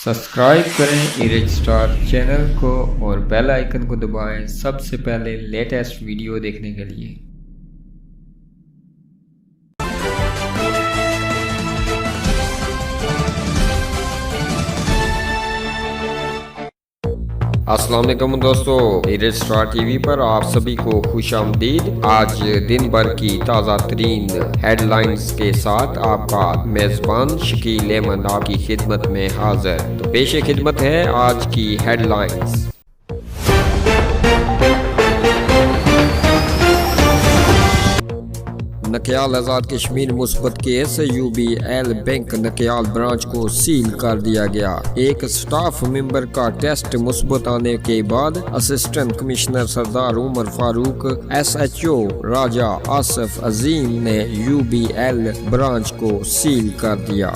Subscribe کریں ایرج star channel کو اور بیل آئیکن کو دبائیں سب سے پہلے لیٹسٹ ویڈیو دیکھنے کے لیے۔ السلام علیکم دوستو، ایرج اسٹار ٹی وی پر آپ سبھی کو خوش آمدید۔ آج دن بھر کی تازہ ترین ہیڈ لائنز کے ساتھ آپ کا میزبان شکیل احمد آپ کی خدمت میں حاضر۔ تو پیش خدمت ہے آج کی ہیڈ لائنز۔ نکیال آزاد کشمیر مثبت case, U B L bank Nakyal branch کو سیل کر دیا گیا۔ ایک سٹاف ممبر کا ٹیسٹ مثبت آنے کے بعد اسسٹنٹ کمشنر سردار عمر فاروق، ایس ایچ او راجہ آصف عظیم نے یو بی ایل برانچ کو سیل کر دیا۔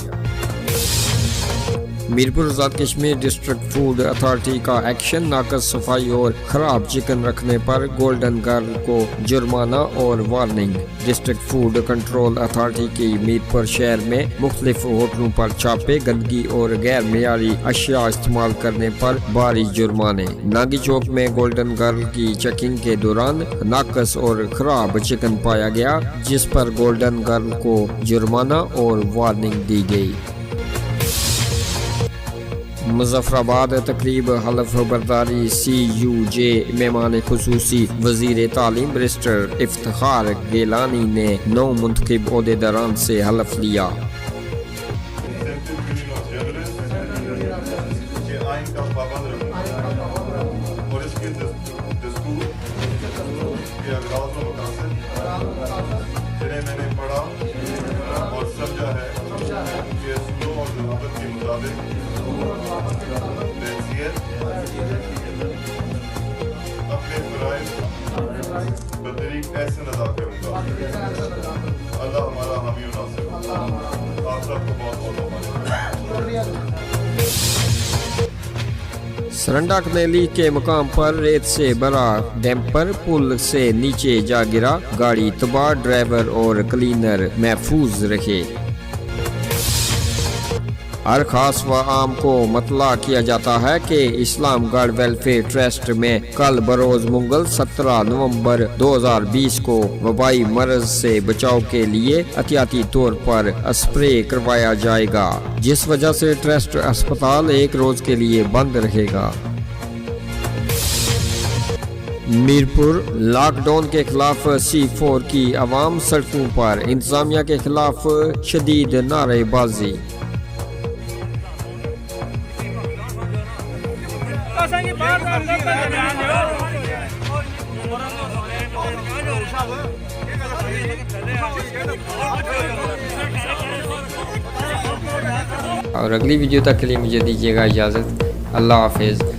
Mirpur Azad Kashmir district food authority کا ایکشن، ناقص صفائی اور خراب چکن رکھنے پر گولڈن گرل کو جرمانہ اور warning. District food control authority کی میرپور شہر میں مختلف ہوٹلوں پر چھاپے، گندگی اور غیر معیاری اشیاء استعمال کرنے پر بھاری جرمانے۔ ناگی چوک میں گولڈن گرل کی چیکنگ کے دوران ناقص اور خراب چکن پایا گیا، جس پر گولڈن گرل کو جرمانہ اور وارننگ دی گئی۔ مظفر آباد تقریب حلف برداری، سی یو جے مہمان خصوصی وزیر تعلیم برسٹر افتخار گیلانی نے نو منتخب عہدیداران سے حلف لیا۔ اپنے فرائض بطریق ایسے ادا کروں گا۔ اللہ ہمارا حامی و ناصر۔ آپ سب کو بہت بہت سرنڈا کنیلی کے مقام پر ریت سے بھرا ڈیمپر پل سے نیچے جا گرا، گاڑی تباہ، ڈرائیور اور کلینر محفوظ رہے۔ ہر خاص و عام کو مطلع کیا جاتا ہے کہ اسلام گڑھ ویلفیئر ٹرسٹ میں کل بروز منگل 17 نومبر 2020 کو وبائی مرض سے بچاؤ کے لیے احتیاطی طور پر اسپرے کروایا جائے گا، جس وجہ سے ٹرسٹ اسپتال ایک روز کے لیے بند رہے گا۔ میرپور لاک ڈاؤن کے خلاف C4 کی عوام سڑکوں پر، انتظامیہ کے خلاف شدید نعرے بازی۔ اور اگلی ویڈیو تک کے لیے مجھے دیجیے گا اجازت۔ اللہ حافظ۔